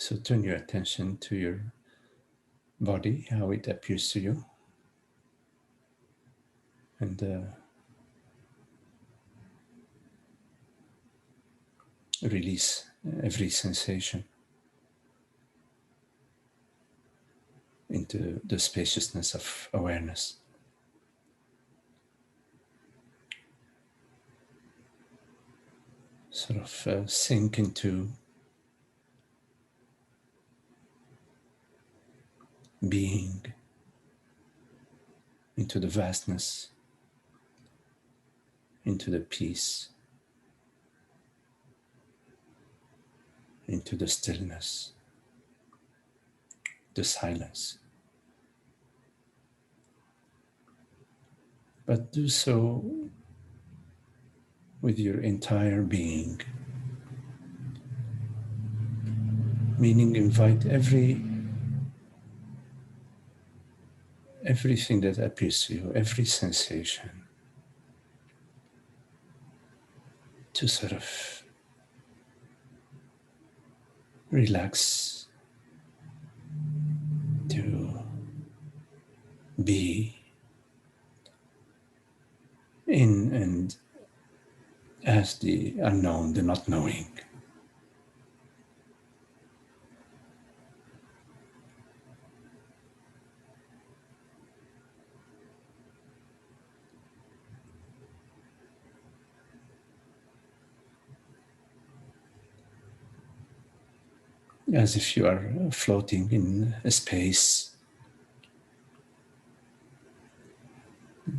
So turn your attention to your body, how it appears to you, and release every sensation into the spaciousness of awareness. Sort of sink into being, into the vastness, into the peace, into the stillness, the silence. But do so with your entire being, meaning invite everything that appears to you, every sensation, to sort of relax, to be in and as the unknown, the not knowing. As if you are floating in a space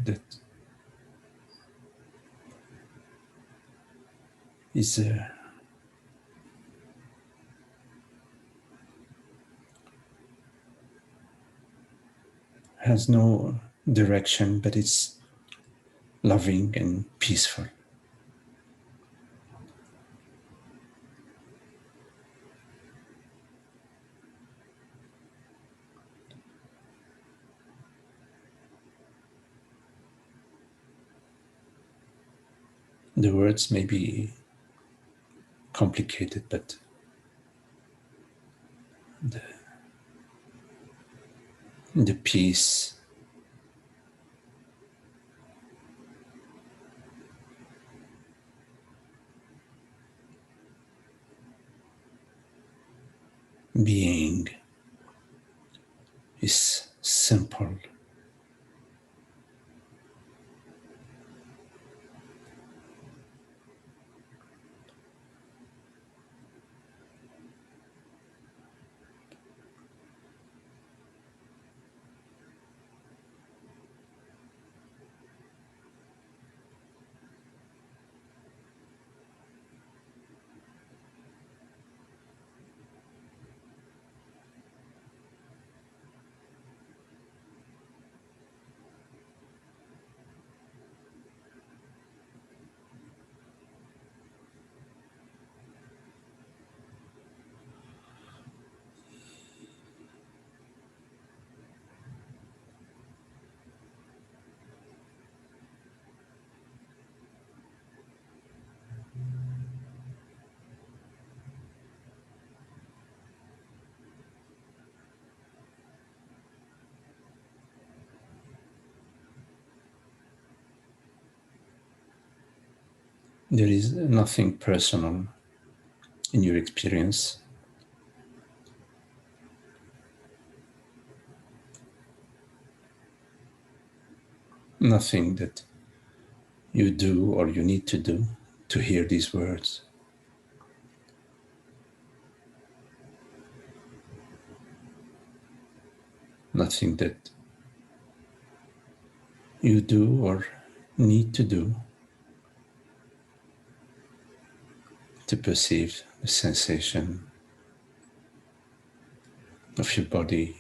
that is has no direction, but it's loving and peaceful. The words may be complicated, but the peace, being is simple. There is nothing personal in your experience. Nothing that you do or you need to do to hear these words. Nothing that you do or need to do to perceive the sensation of your body.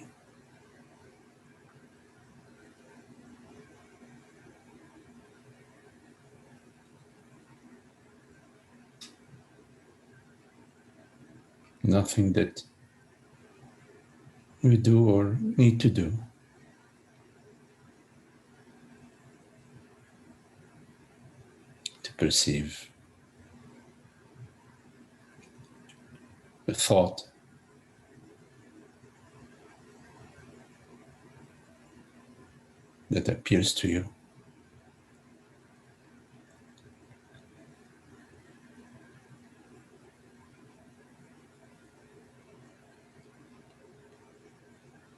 Nothing that you do or need to do to perceive the thought that appears to you.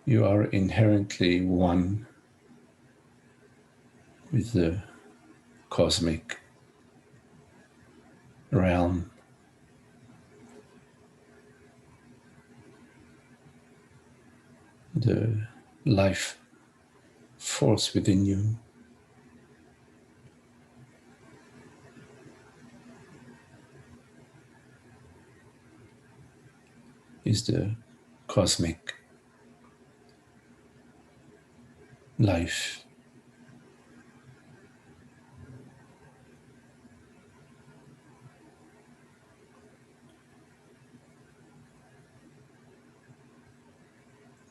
You are inherently one with the cosmic realm. The life force within you is the cosmic life.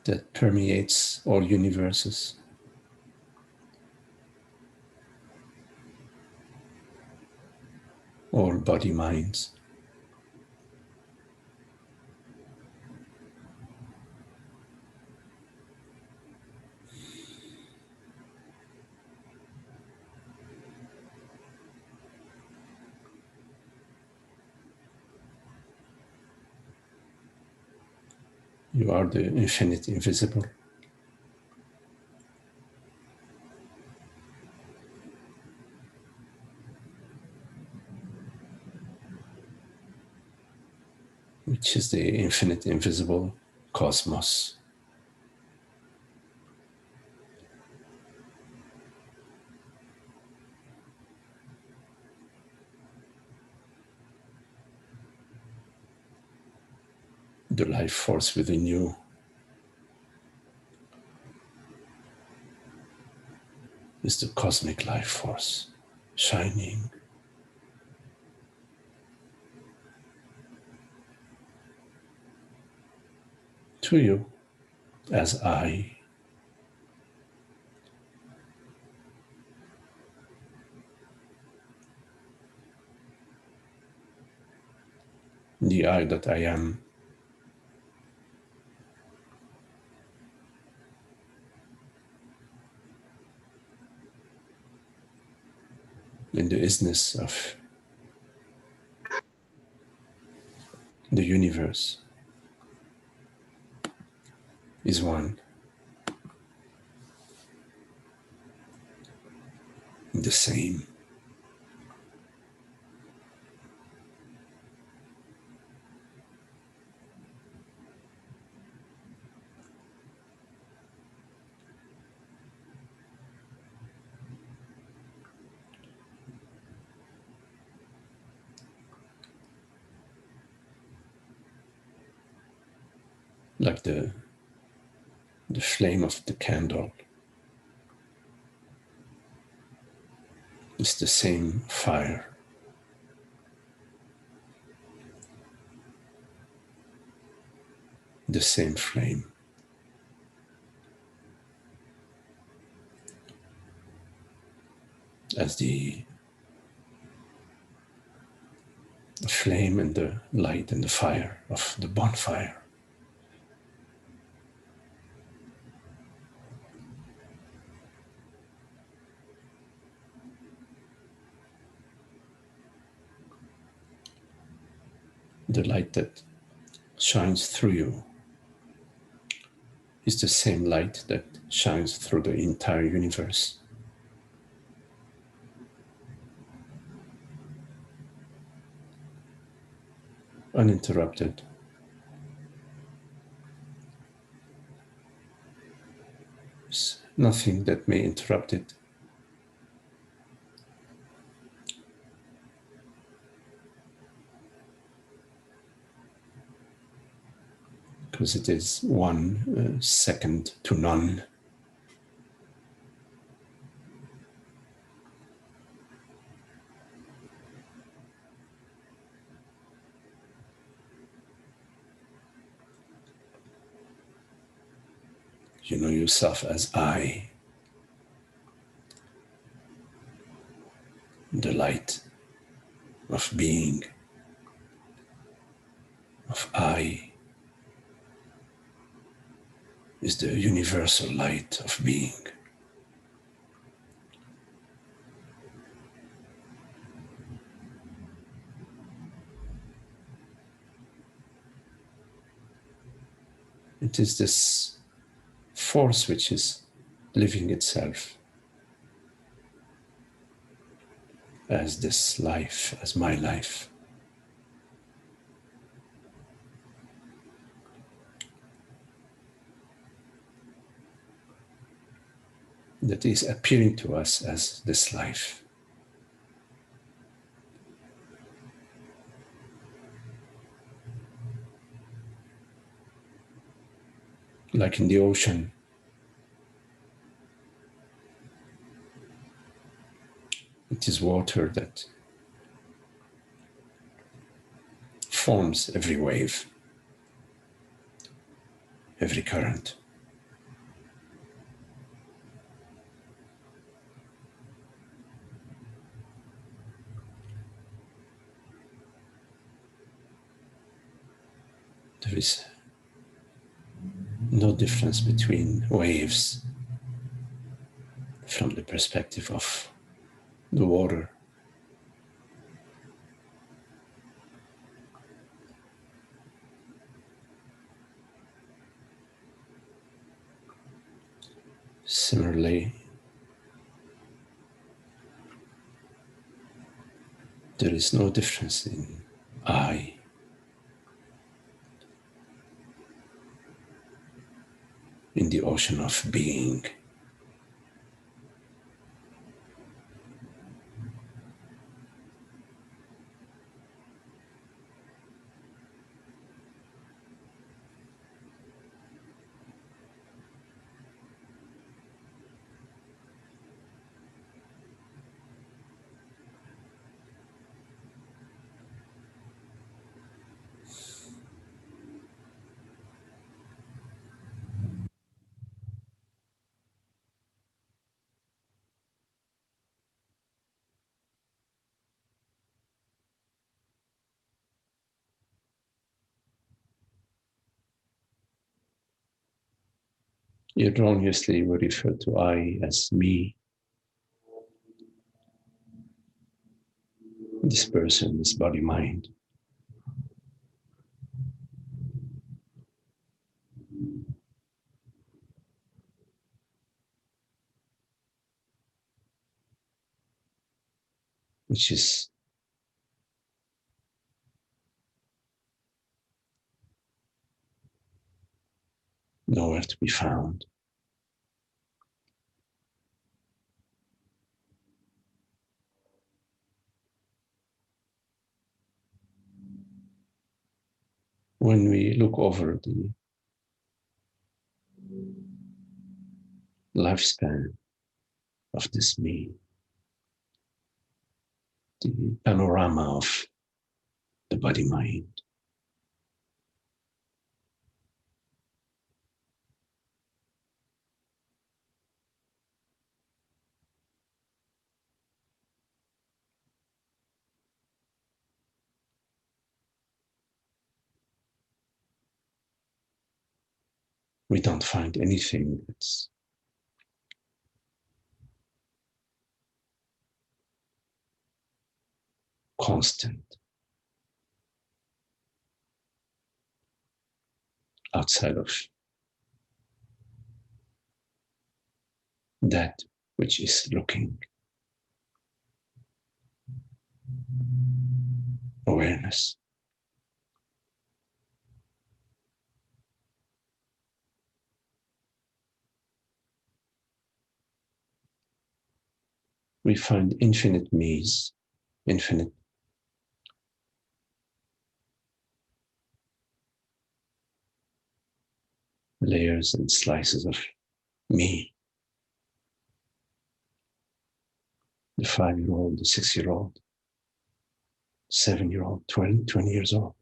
That permeates all universes. All body minds. You are the infinite invisible. Which is the infinite invisible cosmos. The life force within you is the cosmic life force shining to you as I. The I that I am. In the isness of the universe is one. The same. Like the flame of the candle. It's the same fire. The same flame. As the flame and the light and the fire of the bonfire. The light that shines through you is the same light that shines through the entire universe. Uninterrupted. There's nothing that may interrupt it. Because it is 1 second to none. You know yourself as I, the light of being, of I, is the universal light of being. It is this force which is living itself as this life, as my life. That is appearing to us as this life. Like in the ocean, it is water that forms every wave, every current. There is no difference between waves from the perspective of the water. Similarly, there is no difference in I, in the ocean of being. Erroneously, we refer to I as me, this person, this body mind. Which is nowhere to be found. When we look over the lifespan of this me, the panorama of the body mind, we don't find anything that's constant outside of that which is looking, awareness. We find infinite me's, infinite layers and slices of me, the 5-year-old, the 6-year-old, 7-year-old, 20 years old.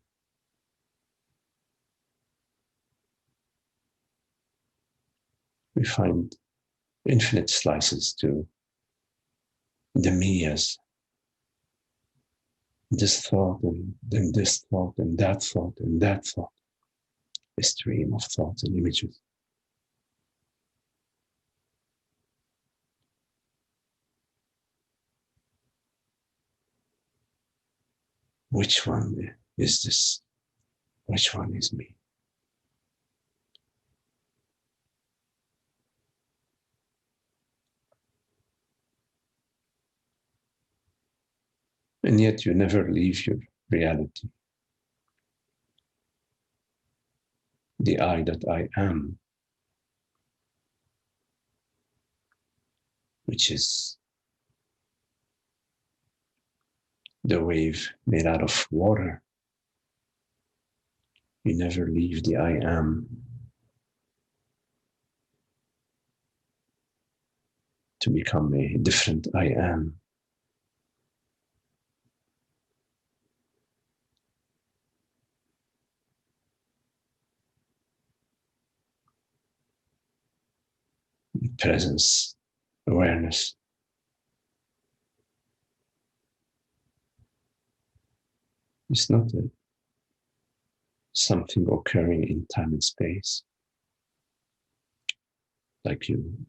We find infinite slices to the me as this thought and then this thought and that thought and that thought, a stream of thoughts and images. Which one is this? Which one is me? And yet you never leave your reality. The I that I am, which is the wave made out of water. You never leave the I am to become a different I am. Presence, awareness. It's not something occurring in time and space, like you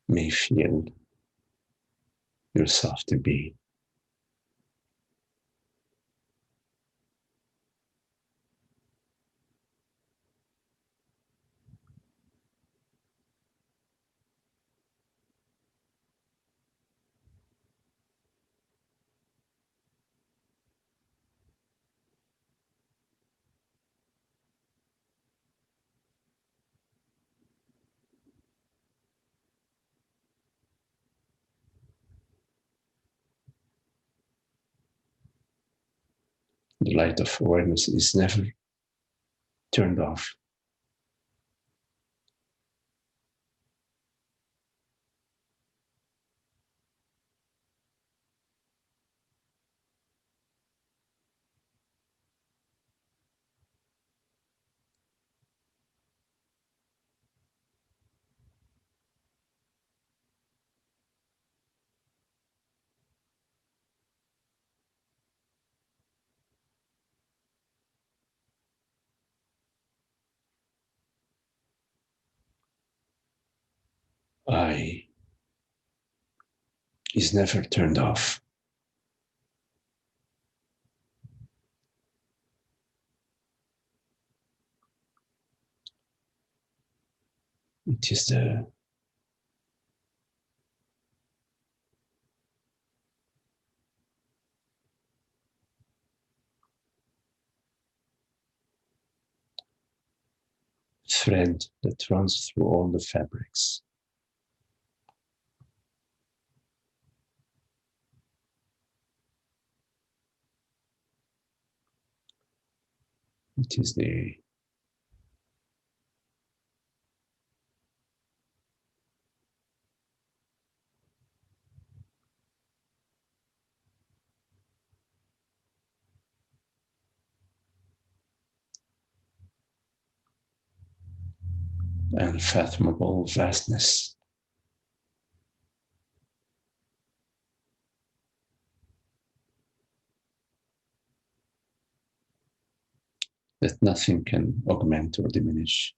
may feel yourself to be. The light of awareness is never turned off. I is never turned off. It is the thread that runs through all the fabrics. It is the unfathomable vastness that nothing can augment or diminish.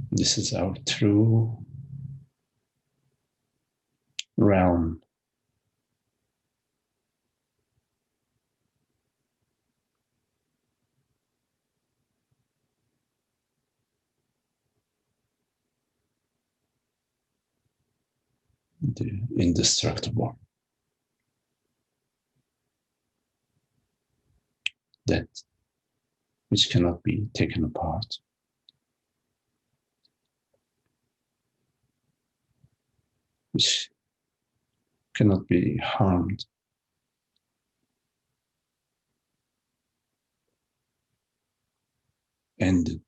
This is our true realm. The indestructible, that which cannot be taken apart, which cannot be harmed, ended.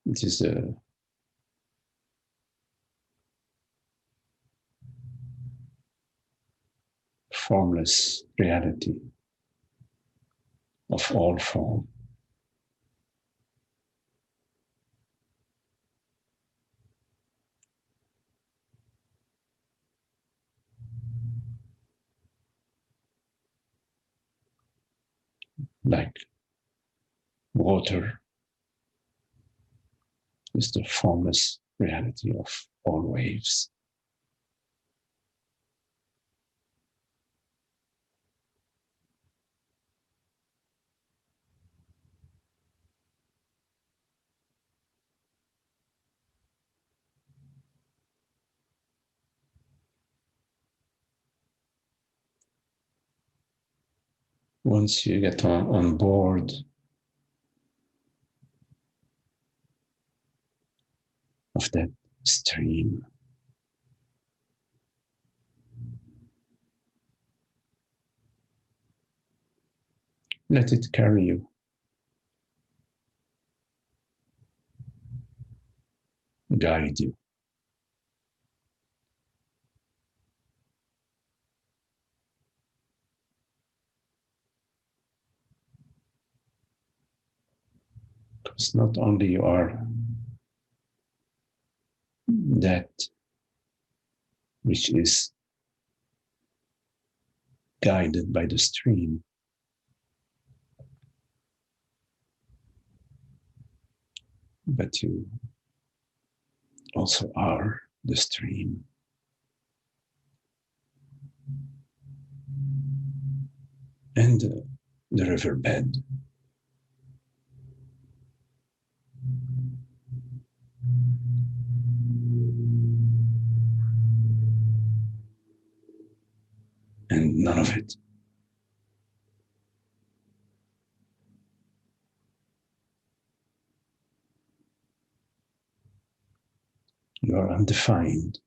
It is a formless reality of all form. Like water is the formless reality of all waves. Once you get on board of that stream, let it carry you, guide you. Because not only you are that which is guided by the stream, but you also are the stream. And the riverbed. And none of it. You are undefined.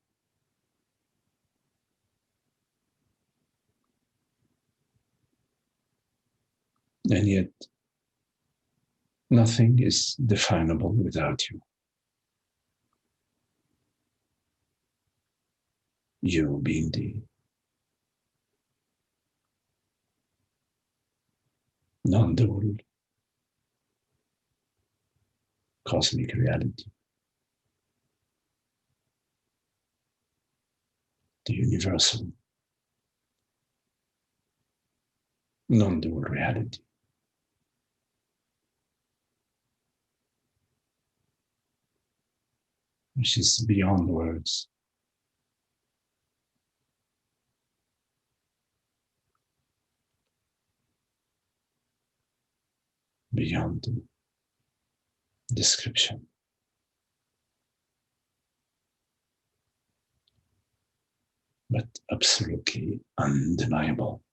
And yet, nothing is definable without you. You being the non-dual cosmic reality, the universal non-dual reality. Which is beyond words. Beyond description. But absolutely undeniable.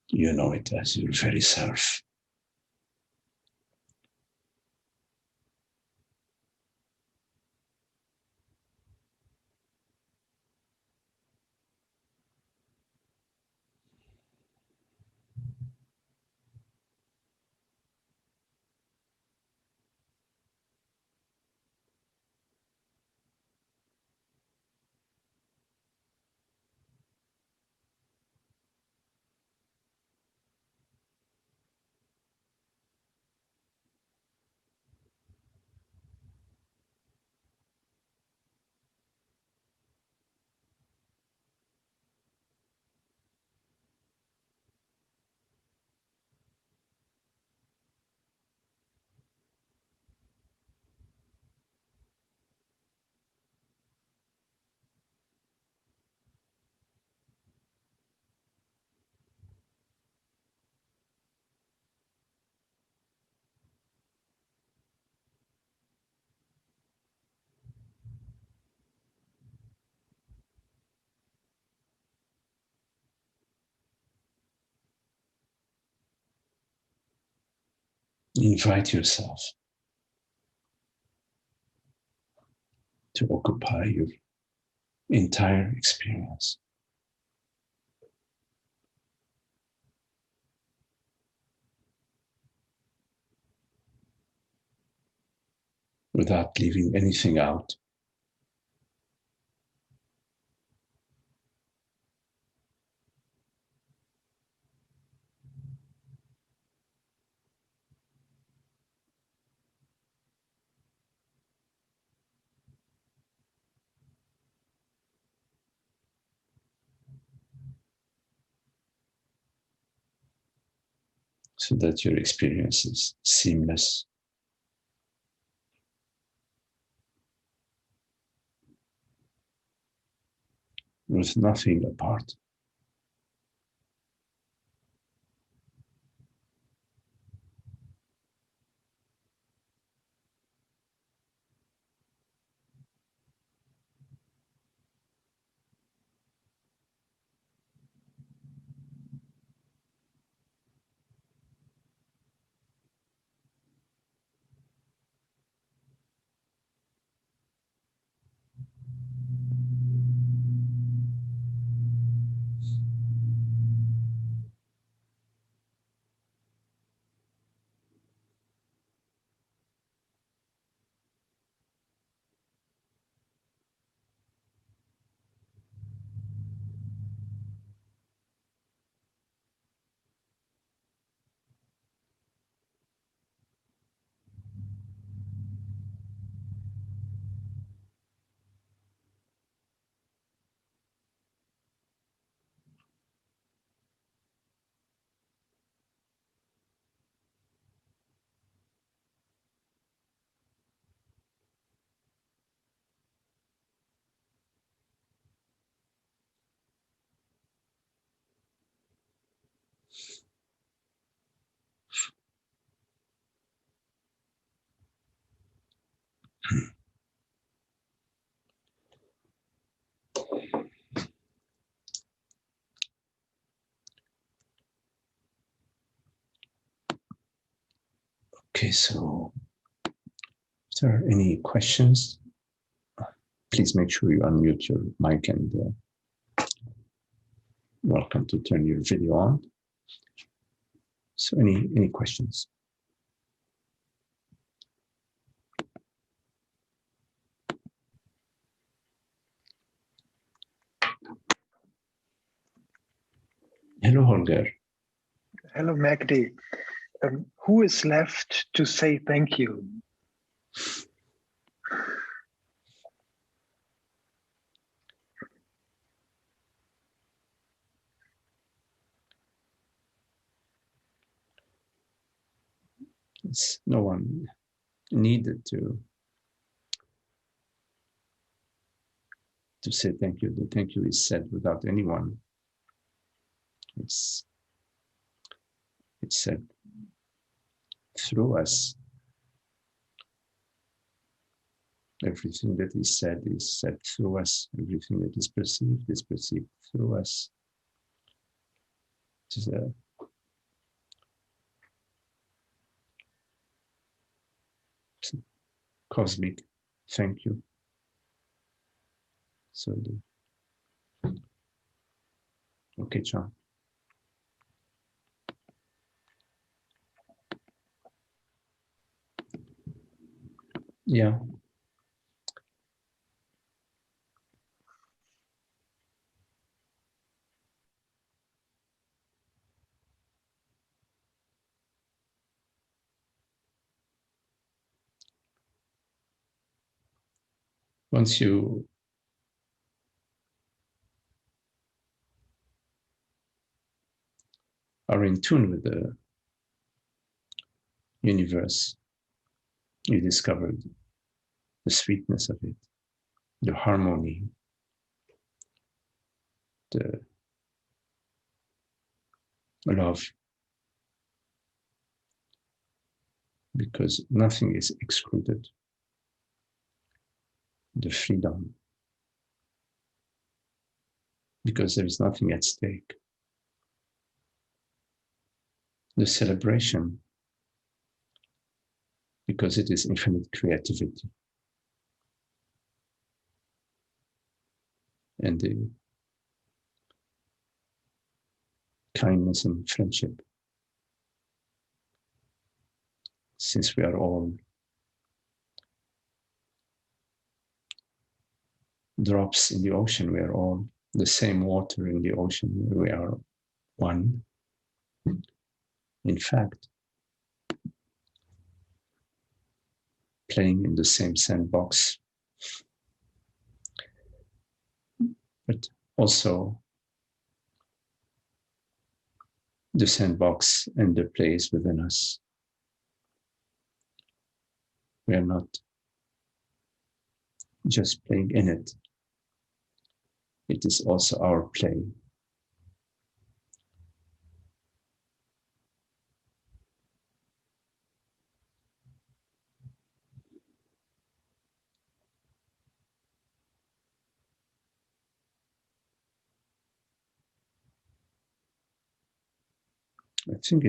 You know it as your very self. Invite yourself to occupy your entire experience without leaving anything out. So that your experience is seamless, with nothing apart. Okay, so if there are any questions, please make sure you unmute your mic, and welcome to turn your video on. So any questions? Hello, Holger. Hello, Magdi. Who is left to say thank you? It's no one needed to say thank you. The thank you is said without anyone. It's said through us. Everything that is said through us. Everything that is perceived through us. It is a cosmic thank you. So, okay, John. Yeah. Once you are in tune with the universe, you discover the sweetness of it, the harmony, the love, because nothing is excluded. The freedom, because there is nothing at stake. The celebration, because it is infinite creativity. and the kindness and friendship. Since we are all drops in the ocean, we are all the same water in the ocean, we are one. In fact, playing in the same sandbox, but also the sandbox and the place within us. We are not just playing in it. It is also our play. I think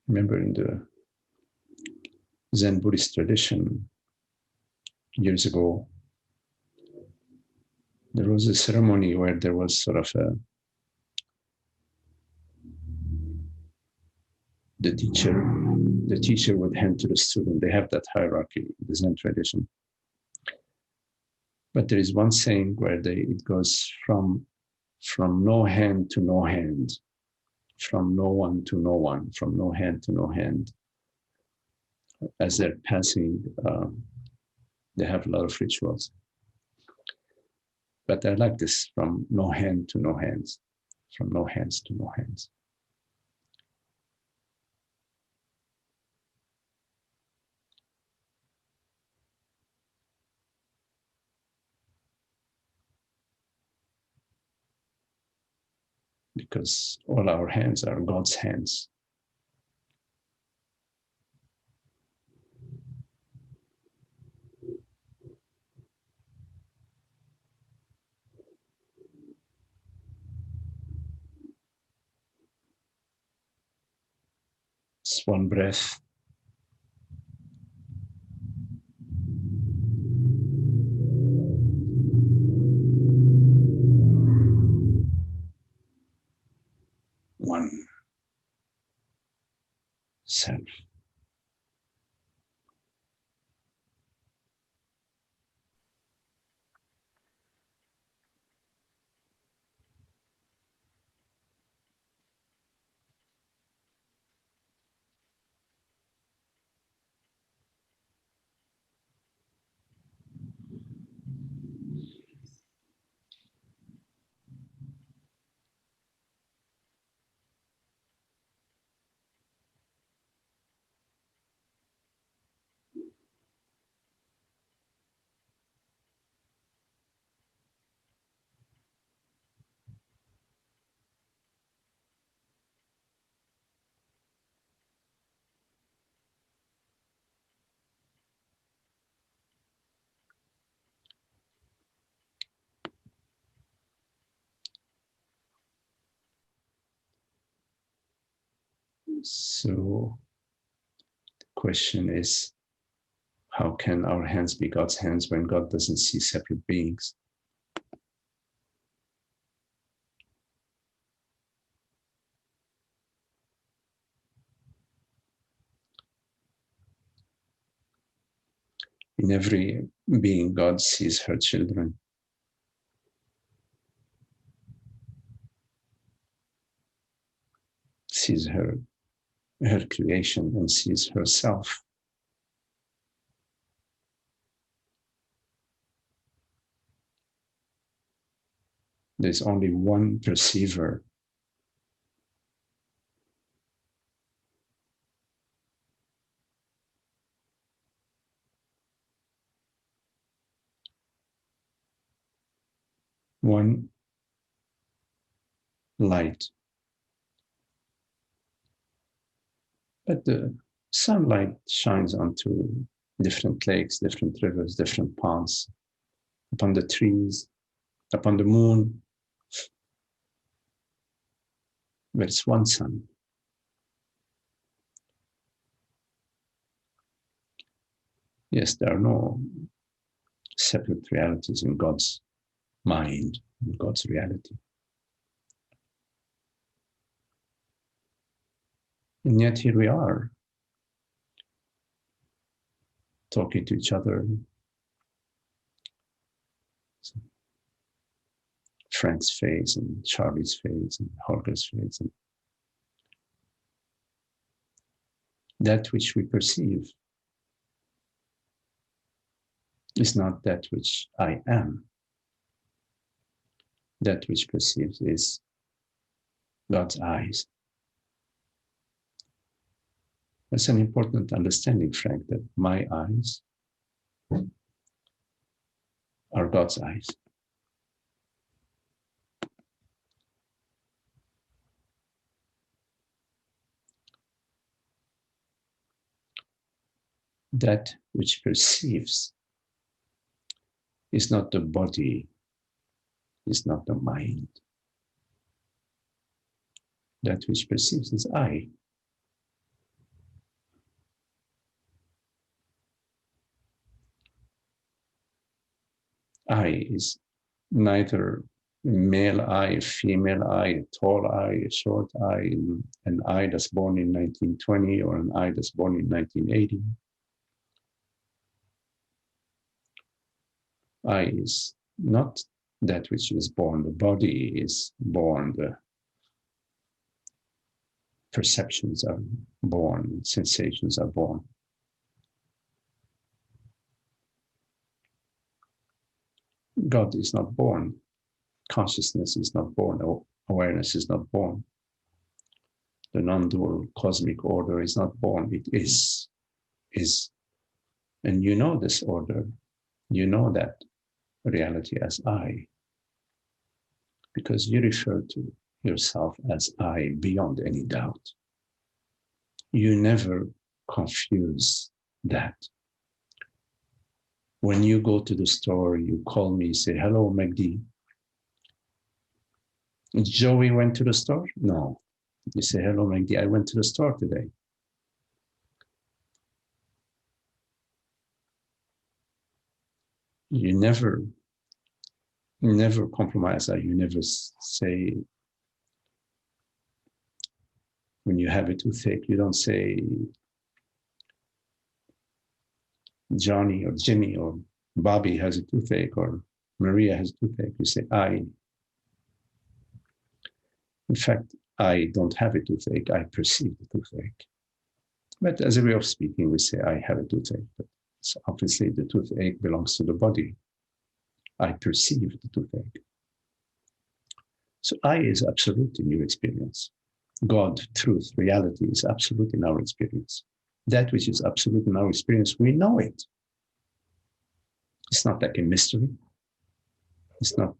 remember in the Zen Buddhist tradition, years ago, there was a ceremony where there was sort of the teacher would hand to the student. They have that hierarchy in the Zen tradition. But there is one saying where it goes from no hand to no hand, from no one to no one, from no hand to no hand. As they're passing, they have a lot of rituals. But I like this, from no hand to no hands, from no hands to no hands. Because all our hands are God's hands. It's one breath. One self. So the question is, how can our hands be God's hands when God doesn't see separate beings? In every being, God sees her children. Sees her creation, and sees herself. There's only one perceiver. One light. But the sunlight shines onto different lakes, different rivers, different ponds, upon the trees, upon the moon. But it's one sun. Yes, there are no separate realities in God's mind. in God's reality. And yet here we are, talking to each other. Frank's face and Charlie's face and Holger's face. And that which we perceive is not that which I am. That which perceives is God's eyes. That's an important understanding, Frank, that my eyes are God's eyes. That which perceives is not the body, is not the mind. That which perceives is I. I is neither male eye, female eye, tall eye, short eye, an eye that's born in 1920 or an eye that's born in 1980. Eye is not that which is born, the body is born, the perceptions are born, sensations are born. God is not born. Consciousness is not born. Awareness is not born. The non-dual cosmic order is not born. It is. And you know this order. You know that reality as I. Because you refer to yourself as I beyond any doubt. You never confuse that. When you go to the store, you call me, say, hello, Magdi. Joey went to the store? No. You say, hello, Magdi, I went to the store today. You never compromise that. You never say, when you have a toothache, you don't say Johnny or Jimmy or Bobby has a toothache or Maria has a toothache. You say I. In fact, I don't have a toothache. I perceive the toothache. But as a way of speaking, we say I have a toothache. But so obviously the toothache belongs to the body. I perceive the toothache. So I is absolute in your experience. God, truth, reality is absolute in our experience. That which is absolute in our experience, we know it. It's not like a mystery. It's not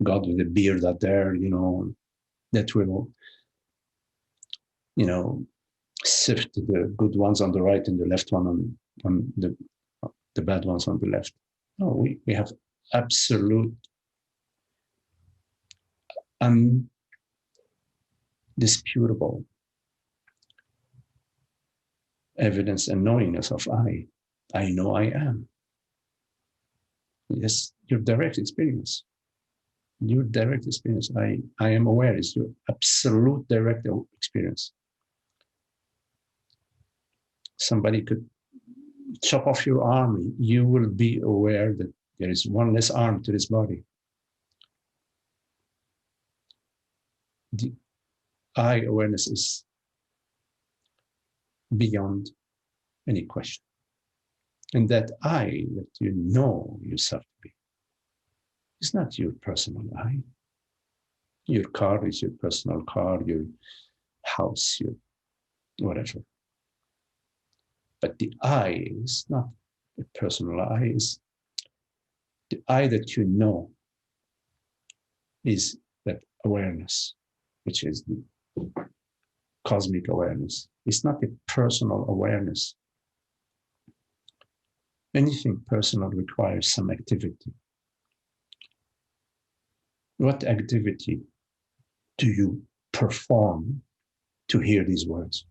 God with a beard out there, that will, sift the good ones on the right and the left one on the bad ones on the left. No, we have absolute undisputable evidence and knowingness of I. I know I am. Yes, your direct experience. Your direct experience. I am aware is your absolute direct experience. Somebody could chop off your arm. You will be aware that there is one less arm to this body. The I awareness is beyond any question. And that I that you know yourself to be is not your personal I. Your car is your personal car, your house, your whatever. But the I is not a personal I, is the I that you know is that awareness, which is the cosmic awareness. It's not a personal awareness. Anything personal requires some activity. What activity do you perform to hear these words?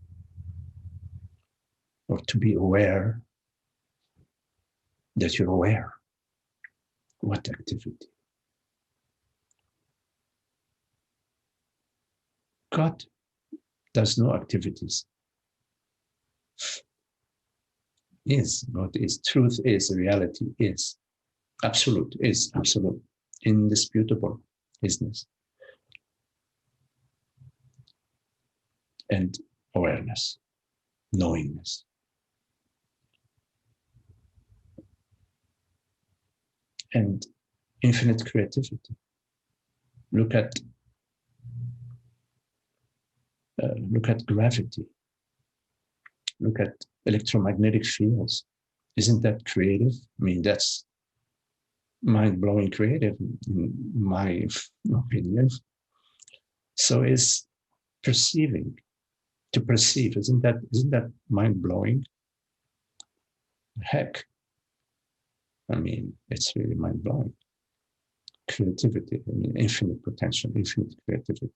Or to be aware that you're aware? What activity? God does no activities. God is, truth is, reality is, absolute, indisputable isness and awareness, knowingness. And infinite creativity. Look at gravity. Look at electromagnetic fields. Isn't that creative? I mean, that's mind-blowing creative, in my opinion. So is perceiving. To perceive, isn't that mind-blowing? Heck, I mean, it's really mind-blowing. Creativity, I mean, infinite potential, infinite creativity.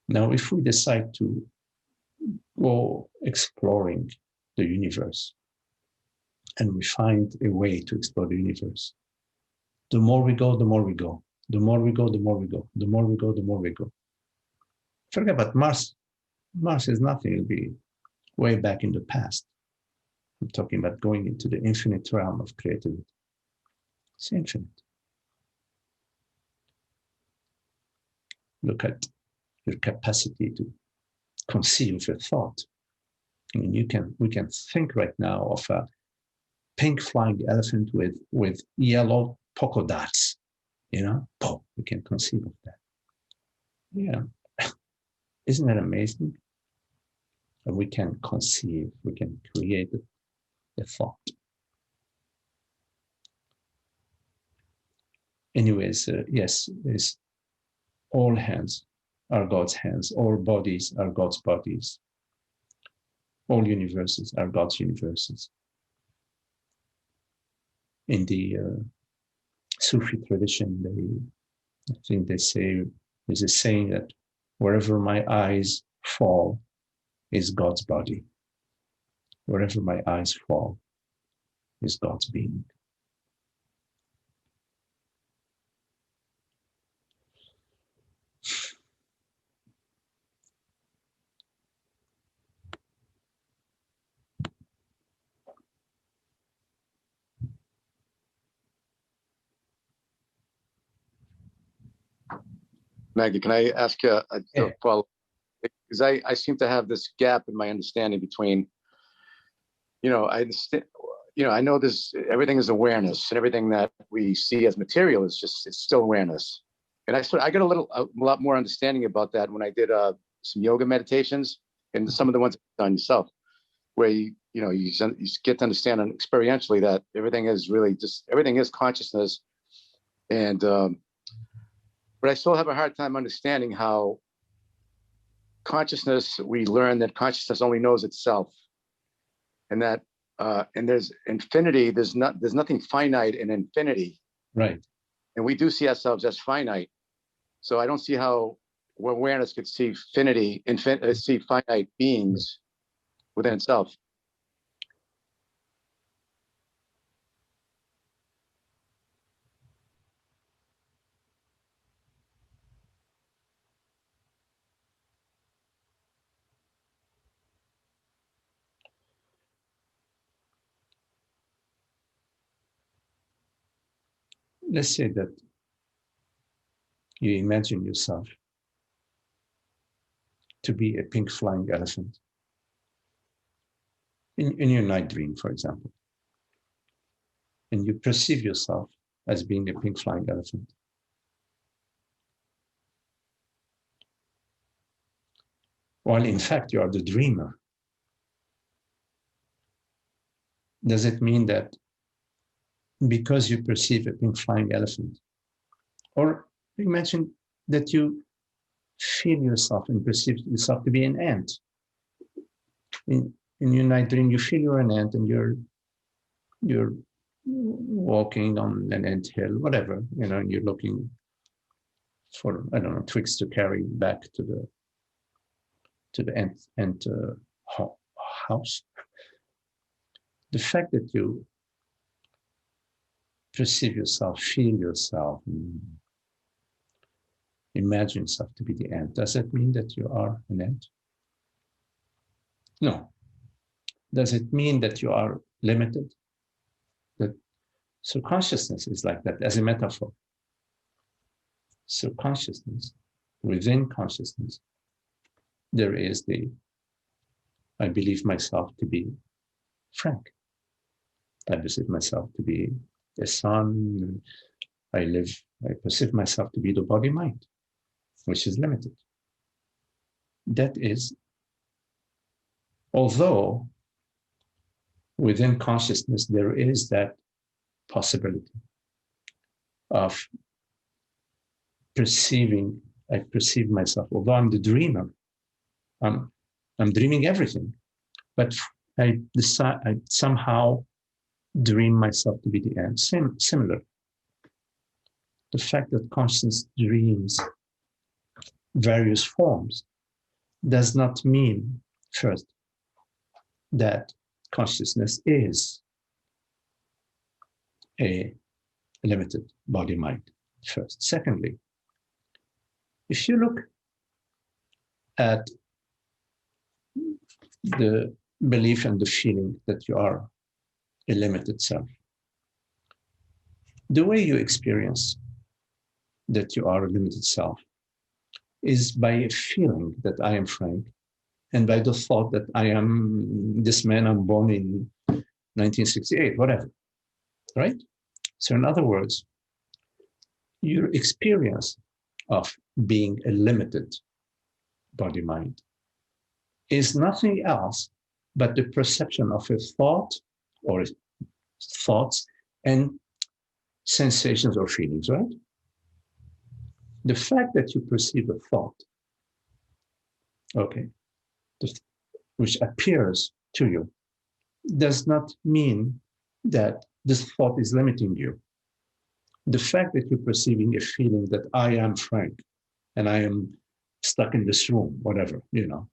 Now, if we decide to go exploring the universe, and we find a way to explore the universe, the more we go, the more we go. The more we go, the more we go. The more we go, the more we go. Forget about Mars. Mars is nothing. It'll be way back in the past. I'm talking about going into the infinite realm of creativity. It's infinite. Look at your capacity to conceive a thought. I mean, we can think right now of a pink flying elephant with yellow polka dots. You know, we can conceive of that. Yeah, isn't that amazing? And we can conceive, we can create a thought. Anyways, yes, there's all hands are God's hands, all bodies are God's bodies, all universes are God's universes. In the Sufi tradition, I think they say, there's a saying that wherever my eyes fall is God's body. Wherever my eyes fall is God's being. Magdi, can I ask you a follow-up? Because I seem to have this gap in my understanding between, I understand, I know this, everything is awareness, and everything that we see as material is it's still awareness. And I got a lot more understanding about that when I did some yoga meditations and some of the ones you've done yourself, where you get to understand experientially that everything is consciousness. And but I still have a hard time understanding how we learn that consciousness only knows itself, and that and there's infinity. There's nothing finite in infinity, right? And we do see ourselves as finite. So I don't see how awareness could see see finite beings within itself. Let's say that you imagine yourself to be a pink flying elephant in your night dream, for example, and you perceive yourself as being a pink flying elephant. While in fact you are the dreamer. Does it mean that because you perceive a pink flying elephant, or imagine that you feel yourself and perceive yourself to be an ant. In your night dream, you feel you're an ant and you're walking on an ant hill, whatever, and you're looking for, I don't know, twigs to carry back to the ant house. The fact that you perceive yourself, feel yourself, imagine yourself to be the ant. Does that mean that you are an ant? No. Does it mean that you are limited? So consciousness is like that as a metaphor. So consciousness, within consciousness, there is I believe myself to be Frank. I perceive myself to be a son. I perceive myself to be the body-mind, which is limited. That is, although within consciousness, there is that possibility of perceiving, I perceive myself, although I'm the dreamer, I'm dreaming everything, but I decide, I somehow dream myself to be the end. Similar. The fact that consciousness dreams various forms does not mean, first, that consciousness is a limited body-mind, first. Secondly, if you look at the belief and the feeling that you are a limited self, the way you experience that you are a limited self is by a feeling that I am Frank, and by the thought that I am this man, I'm born in 1968, whatever, right? So in other words, your experience of being a limited body-mind is nothing else but the perception of a thought or thoughts and sensations or feelings, right? The fact that you perceive a thought, okay, which appears to you, does not mean that this thought is limiting you. The fact that you're perceiving a feeling that I am Frank and I am stuck in this room, whatever, you know,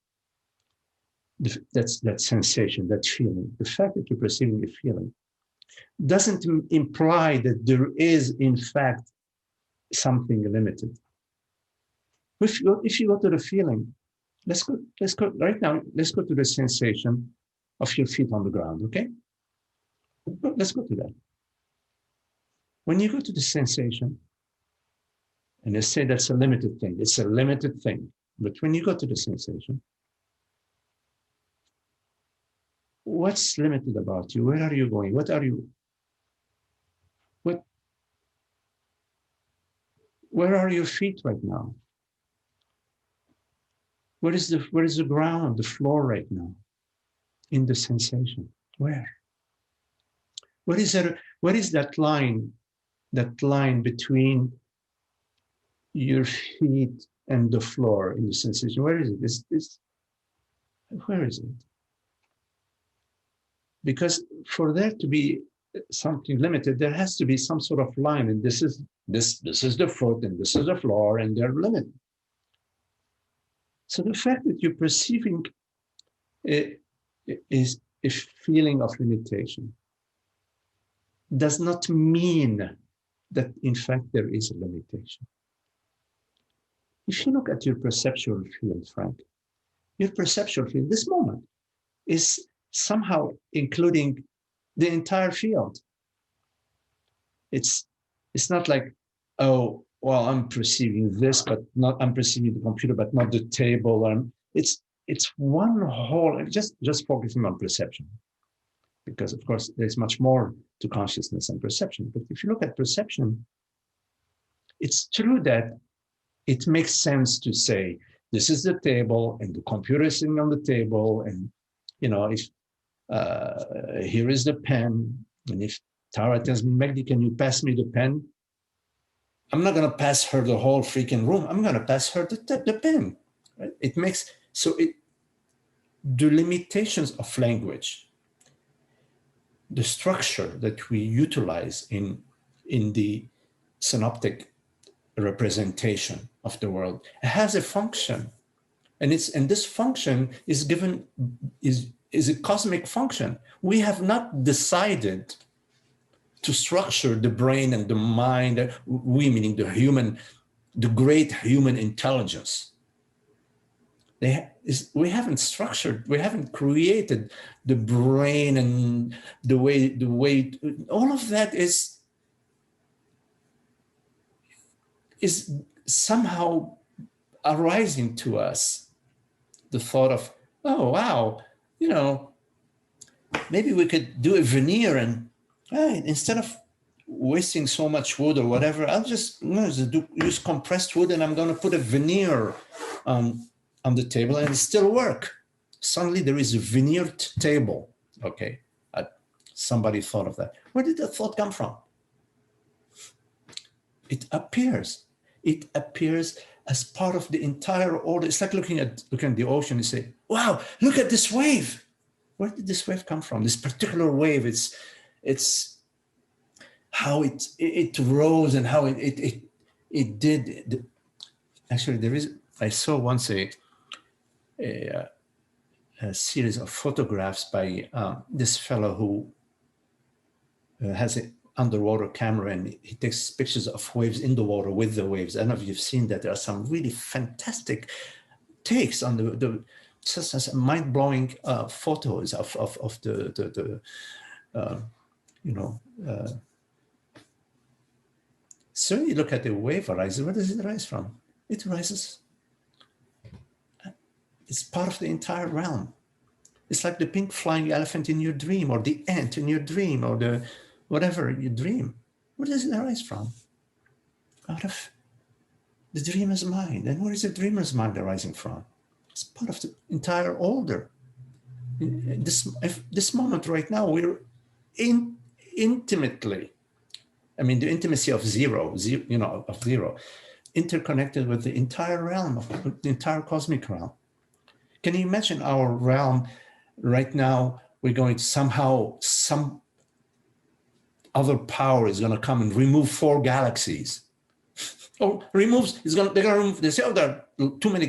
that's that sensation, that feeling. The fact that you're perceiving a feeling doesn't imply that there is, in fact, something limited. If you go to the feeling, let's go right now, let's go to the sensation of your feet on the ground, okay? Let's go to that. When you go to the sensation, and they say that's a limited thing, it's a limited thing. But when you go to the sensation, what's limited about you? Where are you going? Where are your feet right now? Where is the ground, the floor right now? In the sensation, where? What is that line between your feet and the floor in the sensation? Where is it? Where is it? Because for there to be something limited, there has to be some sort of line, and this is the foot, and this is the floor, and they're limited. So the fact that you're perceiving is a feeling of limitation does not mean that, in fact, there is a limitation. If you look at your perceptual field, Frank, your perceptual field, this moment, is somehow including the entire field. It's not like, oh, well, I'm perceiving this, but not, I'm perceiving the computer, but not the table. It's one whole, just focusing on perception. Because of course, there's much more to consciousness and perception. But if you look at perception, it's true that it makes sense to say, this is the table and the computer is sitting on the table. And, you know, if here is the pen. And if Tara tells me, Magdi, can you pass me the pen? I'm not going to pass her the whole freaking room. I'm going to pass her the pen. Right? It makes, the limitations of language, the structure that we utilize in the synoptic representation of the world has a function, and this function is a cosmic function. We have not decided to structure the brain and the mind, we meaning the human the great human intelligence. We haven't structured, we haven't created the brain and the way, all of that is somehow arising to us. The thought of, oh, wow, you know, maybe we could do a veneer and instead of wasting so much wood or whatever, I'll just use compressed wood and I'm going to put a veneer on the table and it still work. Suddenly there is a veneered table. Okay, somebody thought of that. Where did that thought come from? It appears as part of the entire order. It's like looking at the ocean and say, wow, look at this wave. Where did this wave come from? This particular wave, it's how it rose and how it did. Actually, I saw once a series of photographs by this fellow who has an underwater camera, and he takes pictures of waves in the water with the waves. I don't know if you've seen that. There are some really fantastic takes on the just as mind-blowing photos of the so you look at the wave arising. Where does it arise from? It arises. It's part of the entire realm. It's like the pink flying elephant in your dream, or the ant in your dream, or the whatever you dream. Where does it arise from? Out of the dreamer's mind. And where is the dreamer's mind arising from? It's part of the entire order. This moment right now, we're intimately, I mean, the intimacy of zero, interconnected with the entire realm, of the entire cosmic realm. Can you imagine our realm right now? We're going to somehow, some other power is going to come and remove 4 galaxies. Or they're going to remove, they say, oh, there are too many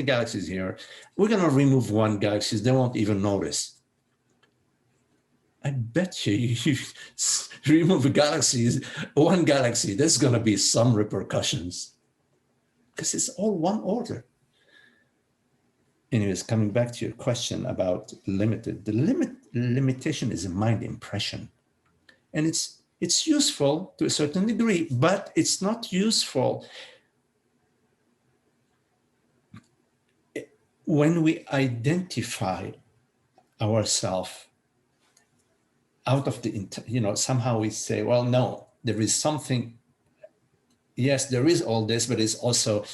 galaxies here. We're going to remove 1 galaxy. They won't even notice. I bet you remove one galaxy, there's going to be some repercussions. Because it's all one order. Anyways, coming back to your question about limited, limitation is a mind impression. And it's useful to a certain degree, but it's not useful when we identify ourselves out of the, somehow we say, well, no, there is something, yes, there is all this, but it's also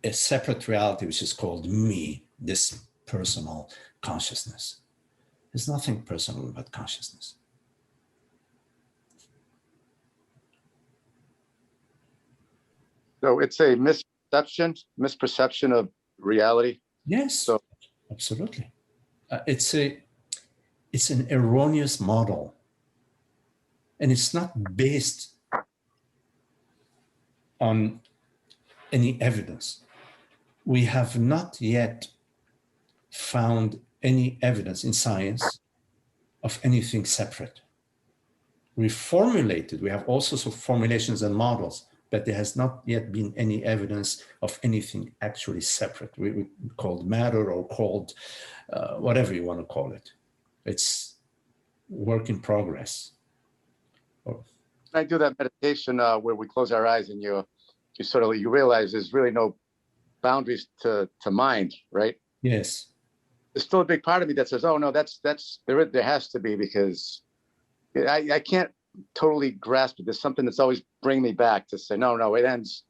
a separate reality, which is called me, this personal consciousness. There's nothing personal about consciousness. So it's a misperception of reality. Yes, so absolutely. It's an erroneous model, and it's not based on any evidence. We have not yet found any evidence in science of anything separate. We have all sorts of formulations and models, but there has not yet been any evidence of anything actually separate. We called matter, or called whatever you want to call it. It's work in progress. I do that meditation where we close our eyes and you realize there's really no boundaries to mind, right? Yes. There's still a big part of me that says, oh no, there has to be, because I can't totally grasp it. There's something that's always bringing me back to say, no, it ends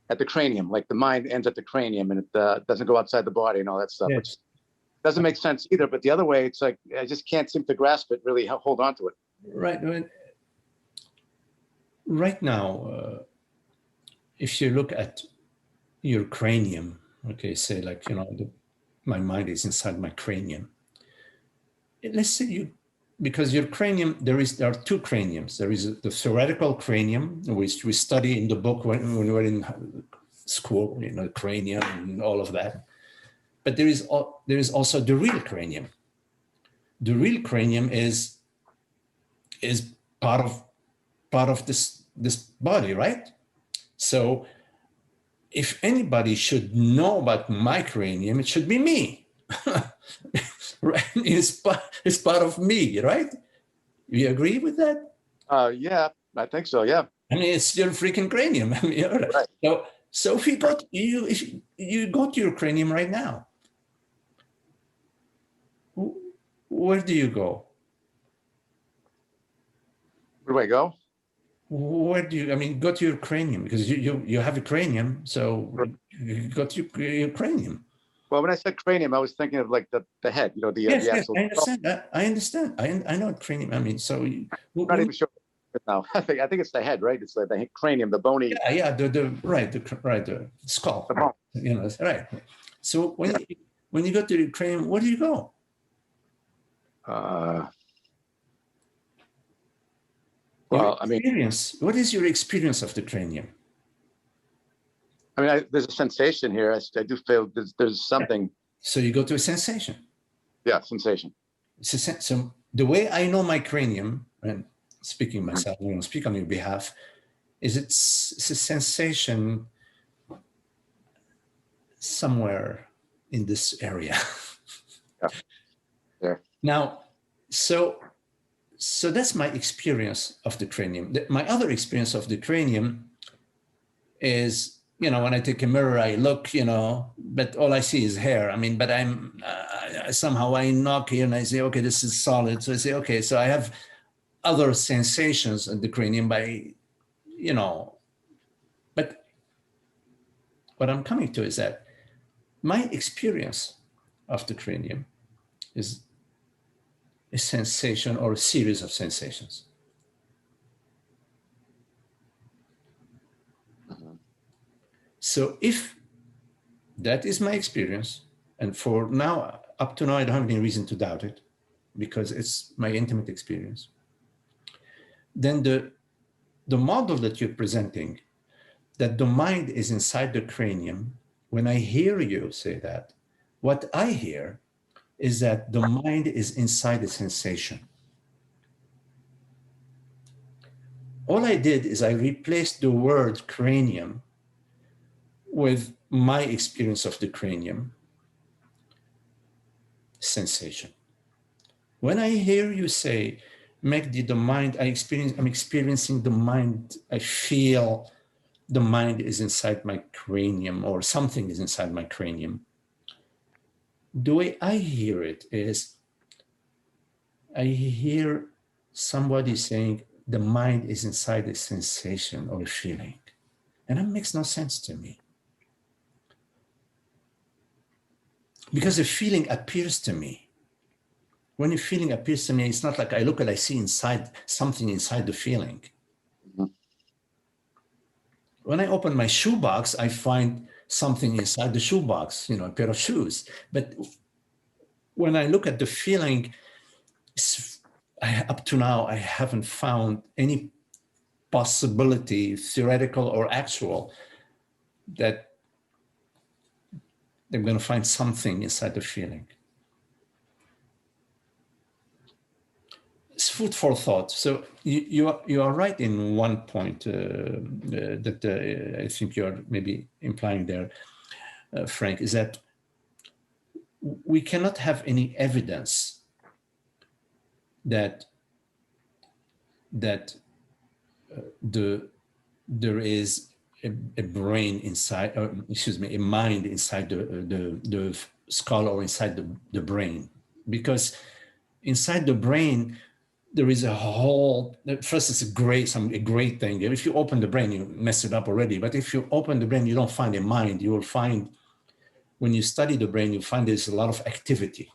at the cranium. Like the mind ends at the cranium, and it doesn't go outside the body and all that stuff. Yes. Which doesn't make sense either. But the other way, it's like, I just can't seem to grasp it, really hold on to it. Right. Right now, if you look at your cranium, okay, say like, my mind is inside my cranium. Let's say because your cranium, there are 2 craniums. There is the theoretical cranium, which we study in the book when we were in school, cranium and all of that. But there is also the real cranium. The real cranium is part of this body, right? So if anybody should know about my cranium, it should be me. Right? It's part of me, right? You agree with that? Yeah, I think so. Yeah. I mean, it's your freaking cranium. I mean, Right. so if you go to your cranium right now, where do you go? Where do I go? Where do you? I mean, go to your cranium because you have a cranium, so you go to your cranium. Well, when I said cranium, I was thinking of like the head. You know, Yes, the yes, actual. I understand. I understand. I know what cranium. I mean, so I'm not even sure now. I think it's the head, right? It's like the cranium, the bony. yeah, the skull. The bone. You know, right. So when you go to the cranium, where do you go? Well, I mean, what is your experience of the cranium? I mean, there's a sensation here. I do feel there's something. So you go to a sensation. Yeah, sensation. So the way I know my cranium, and speaking myself, I won't speak on your behalf, is it's a sensation somewhere in this area. Yeah. There. Now, so that's my experience of the cranium. My other experience of the cranium is, you know, when I take a mirror, I look, you know, but all I see is hair. I mean, but I'm somehow I knock here and I say, okay, this is solid. So I say, okay, so I have other sensations in the cranium by, you know, but what I'm coming to is that my experience of the cranium is a sensation or a series of sensations. So if that is my experience, and for now, up to now, I don't have any reason to doubt it because it's my intimate experience, then the model that you're presenting, that the mind is inside the cranium, when I hear you say that, what I hear is that the mind is inside the sensation. All I did is I replaced the word cranium with my experience of the cranium, sensation. When I hear you say, Magdi, the mind, I'm experiencing the mind, I feel the mind is inside my cranium or something is inside my cranium. The way I hear it is, I hear somebody saying the mind is inside a sensation or a feeling. And that makes no sense to me. Because a feeling appears to me. When a feeling appears to me, it's not like I look and I see inside something inside the feeling. Mm-hmm. When I open my shoebox, I find something inside the shoebox, you know, a pair of shoes. But when I look at the feeling, up to now, I haven't found any possibility, theoretical or actual, that I'm going to find something inside the feeling. It's food for thought. So you are right in one point that I think you're maybe implying there, Frank, is that we cannot have any evidence that there is a brain inside, or excuse me, a mind inside the skull or inside the brain, because inside the brain there is a whole. First, it's a great thing. If you open the brain, you mess it up already. But if you open the brain, you don't find a mind. You will find, when you study the brain, you find there's a lot of activity.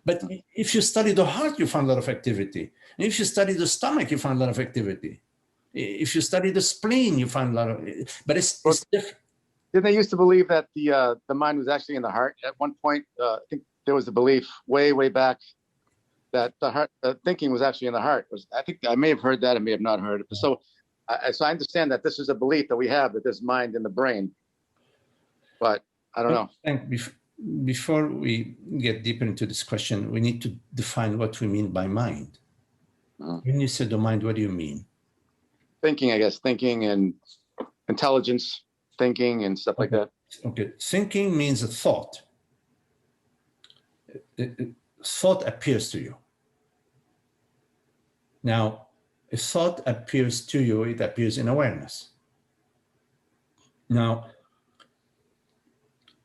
But if you study the heart, you find a lot of activity. And if you study the stomach, you find a lot of activity. If you study the spleen, you find a lot of. But it's different. Didn't they used to believe that the mind was actually in the heart at one point? I think there was the belief way back that the heart thinking was actually in the heart. I think I may have heard that, I may have not heard it. So I understand that this is a belief that we have, that there's mind in the brain, but I don't know. Before we get deeper into this question, we need to define what we mean by mind. When you say the mind, what do you mean? Thinking, I guess, thinking and intelligence. thinking and stuff like that? Okay, thinking means a thought. Thought appears to you. Now, if thought appears to you, it appears in awareness. Now,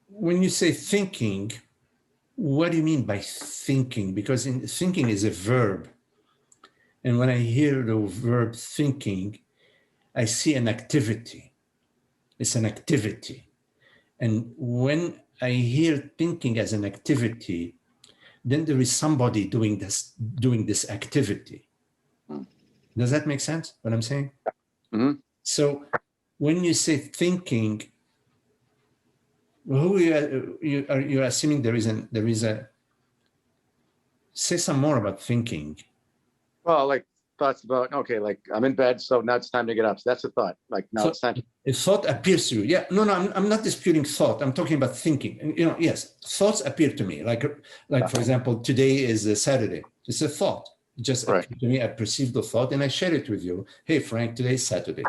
when you say thinking, what do you mean by thinking? Because thinking is a verb. And when I hear the verb thinking, I see an activity. It's an activity. And when I hear thinking as an activity, then there is somebody doing this activity. Does that make sense, what I'm saying? Mm-hmm. So when you say thinking, who you're assuming there is a, say some more about thinking. Well, like thoughts about, okay, like I'm in bed, so now it's time to get up. So that's a thought. Like now it's time. If thought appears to you, yeah, no, I'm not disputing thought. I'm talking about thinking. And, yes, thoughts appear to me. Like for example, today is a Saturday. It's a thought. It just appeared to me. I perceived the thought and I share it with you. Hey, Frank, today is Saturday.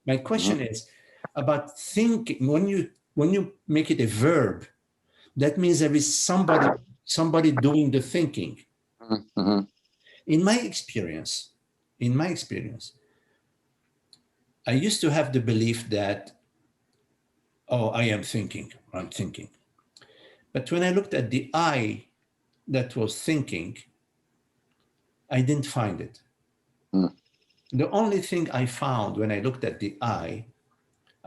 My question is about thinking. When you make it a verb, that means there is somebody doing the thinking. Mm-hmm. In my experience, I used to have the belief that, oh, I'm thinking. But when I looked at the I that was thinking, I didn't find it. The only thing I found when I looked at the I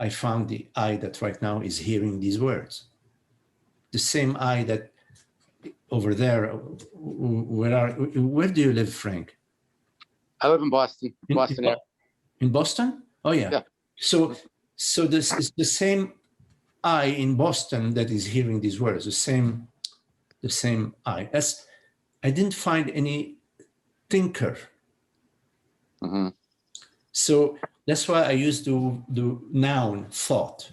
found the I that right now is hearing these words. The same I that over there, where do you live, Frank? I live in Boston, area. In Boston? Oh, yeah. So this is the same I in Boston that is hearing these words, the same I. I didn't find any thinker. Mm-hmm. So that's why I use the noun thought.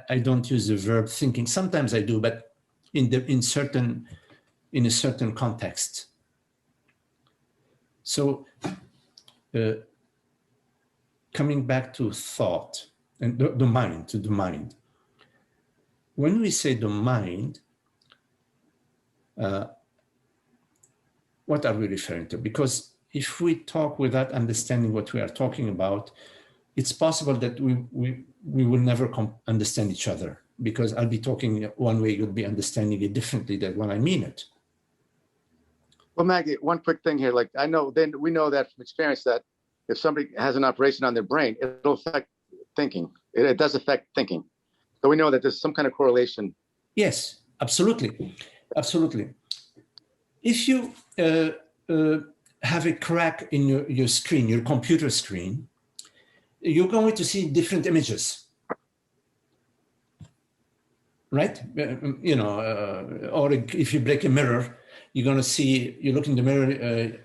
I don't use the verb thinking. Sometimes I do, but in a certain context. So coming back to thought and the mind. When we say the mind, what are we referring to? Because if we talk without understanding what we are talking about, it's possible that we will never understand each other, because I'll be talking one way, you'll be understanding it differently than when I mean it. Well, Magdi, one quick thing here. Like we know that from experience that if somebody has an operation on their brain, it'll affect thinking. It does affect thinking. So we know that there's some kind of correlation. Yes, absolutely. If you have a crack in your screen, your computer screen, you're going to see different images, right? Or if you break a mirror, you're going to see, you look in the mirror,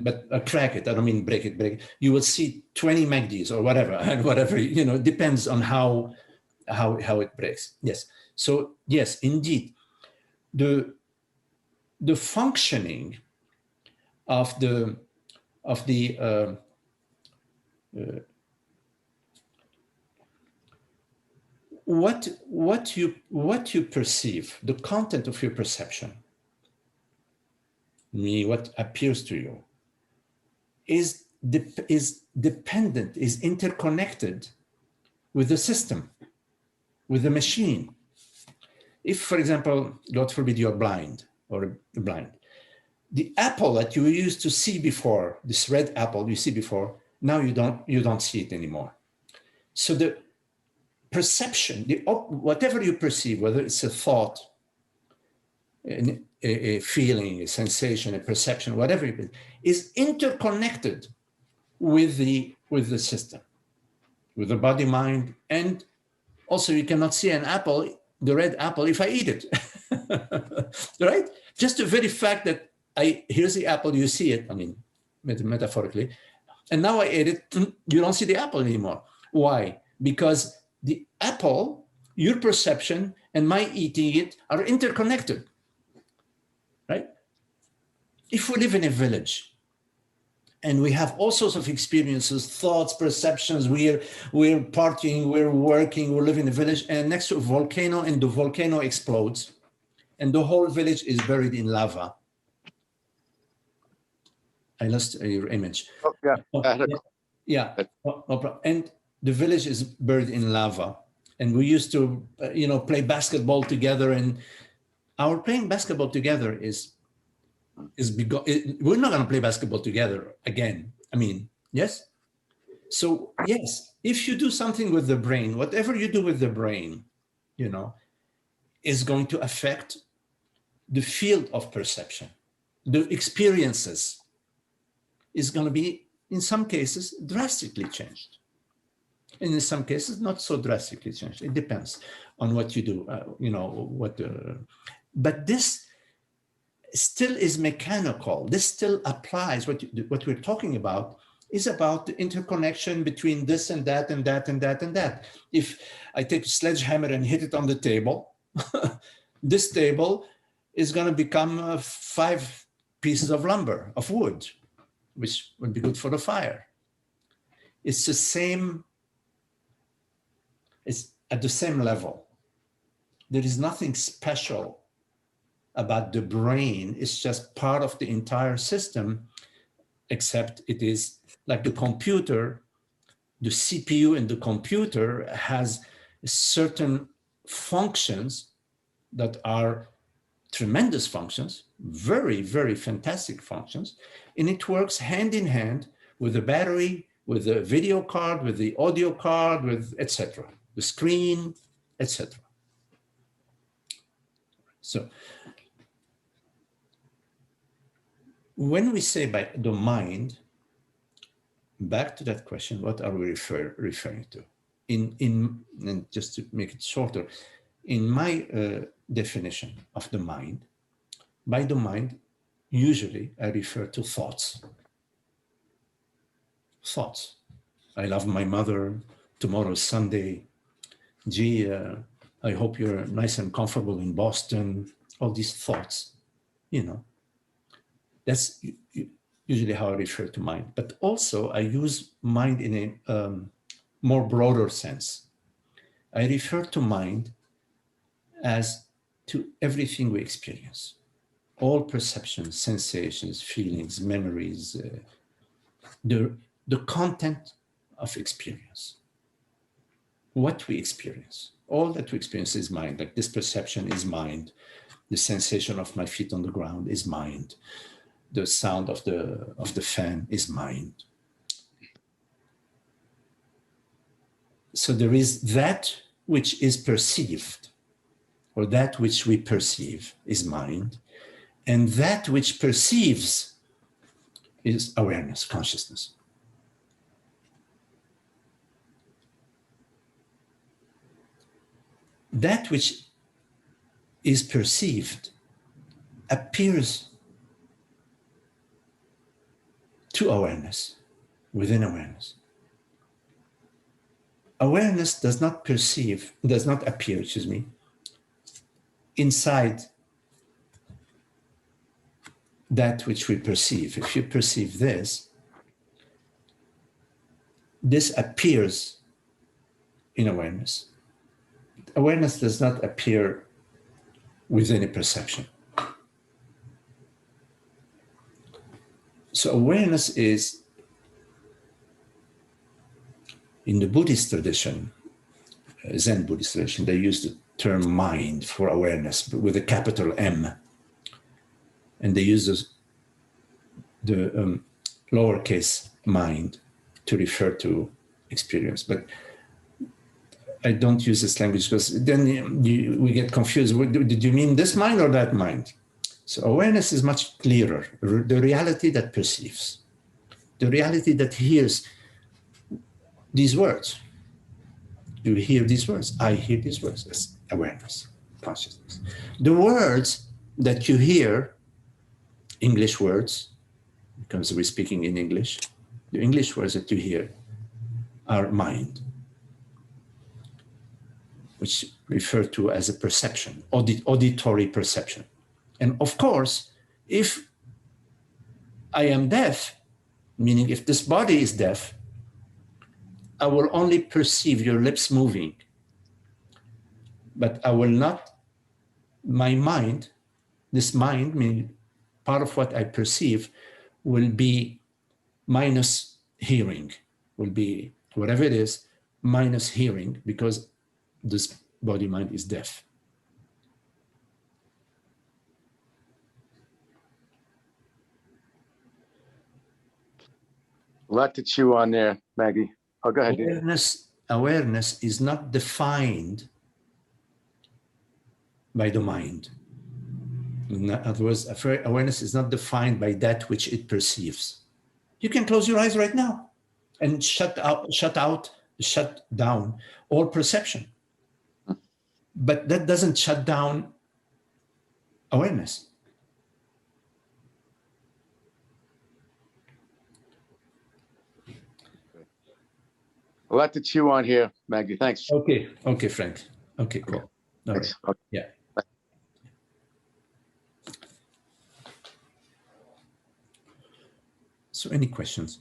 but crack it, I don't mean break it. You will see 20 Magdis or whatever, and whatever, depends on how it breaks. Yes. So yes, indeed, the functioning of the what you perceive, the content of your perception, what appears to you, is dependent, is interconnected with the system, with the machine. If, for example, God forbid, you're blind or blind, the apple that you used to see before, this red apple you see before, now you don't see it anymore. So the perception, whatever you perceive, whether it's a thought, a feeling, a sensation, a perception, whatever it is, is interconnected with the system, with the body, mind, and also you cannot see an apple, the red apple, if I eat it, right? Just the very fact that here's the apple, you see it, I mean, metaphorically, and now I ate it, you don't see the apple anymore. Why? Because the apple, your perception, and my eating it are interconnected, right? If we live in a village, And we have all sorts of experiences, thoughts, perceptions. We're partying, we're working, we live in a village, and next to a volcano, and the volcano explodes, and the whole village is buried in lava. I lost your image. Oh, yeah. Yeah. And the village is buried in lava. And we used to, play basketball together. And our playing basketball together is we're not going to play basketball together again. I mean, yes. So yes, if you do something with the brain, whatever you do with the brain, is going to affect the field of perception, the experiences is going to be, in some cases, drastically changed. And in some cases, not so drastically changed. It depends on what you do, but this still is mechanical. This still applies. What we're talking about is about the interconnection between this and that and that and that and that. If I take a sledgehammer and hit it on the table, this table is going to become 5 pieces of lumber, of wood, which would be good for the fire. It's the same, it's at the same level. There is nothing special about the brain. It's just part of the entire system, except it is like the computer. The CPU in the computer has certain functions that are tremendous functions, very, very fantastic functions, and it works hand in hand with the battery, with the video card, with the audio card, with etc., the screen, etc. So when we say by the mind, back to that question, what are we referring to? And just to make it shorter, in my definition of the mind, by the mind, usually I refer to thoughts. Thoughts. I love my mother. Tomorrow's Sunday. Gee, I hope you're nice and comfortable in Boston. All these thoughts, That's usually how I refer to mind. But also I use mind in a more broader sense. I refer to mind as to everything we experience. All perceptions, sensations, feelings, memories, the content of experience. What we experience. All that we experience is mind. Like this perception is mind. The sensation of my feet on the ground is mind. The sound of the fan is mind. So there is that which is perceived, or that which we perceive is mind, and that which perceives is awareness, consciousness. That which is perceived appears to awareness, within awareness. Awareness does not appear, inside that which we perceive. If you perceive this appears in awareness. Awareness does not appear within a perception. So awareness is, in the Buddhist tradition, Zen Buddhist tradition, they use the term mind for awareness, but with a capital M. And they use the lowercase mind to refer to experience. But I don't use this language because then we get confused. Did you mean this mind or that mind? So awareness is much clearer. The reality that perceives, the reality that hears these words. You hear these words. I hear these words. That's awareness, consciousness. The words that you hear, English words, because we're speaking in English, the English words that you hear are mind, which refer to as a perception, auditory perception. And of course, if I am deaf, Meaning, if this body is deaf, I will only perceive your lips moving, but I will not, my mind, this mind, meaning part of what I perceive, will be minus hearing, will be whatever it is, minus hearing, because this body mind is deaf. A lot to chew on there, Maggie. Oh, go ahead. Awareness is not defined by the mind. In other words, awareness is not defined by that which it perceives. You can close your eyes right now and shut down all perception. But that doesn't shut down awareness. A lot to chew on here, Maggie. Thanks. Okay, Frank. Okay, cool. Okay. All Thanks. right. Okay. Yeah. So, any questions?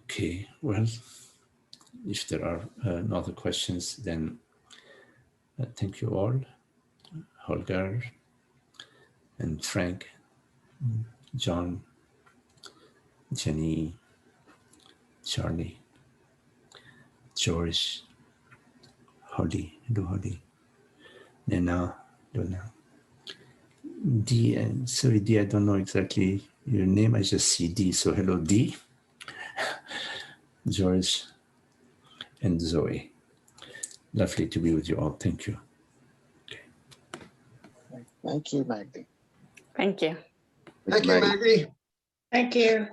Okay, well, if there are no other questions, then thank you all, Holger and Frank, John, Jenny, Charlie, George, Holly, hello Holly, Nena, Donna, D, and sorry D, I don't know exactly your name, I just see D, so hello D, George, and Zoe. Lovely to be with you all. Thank you. Okay. Thank you, Magdi. Thank you. Thank you, Magdi. Thank you.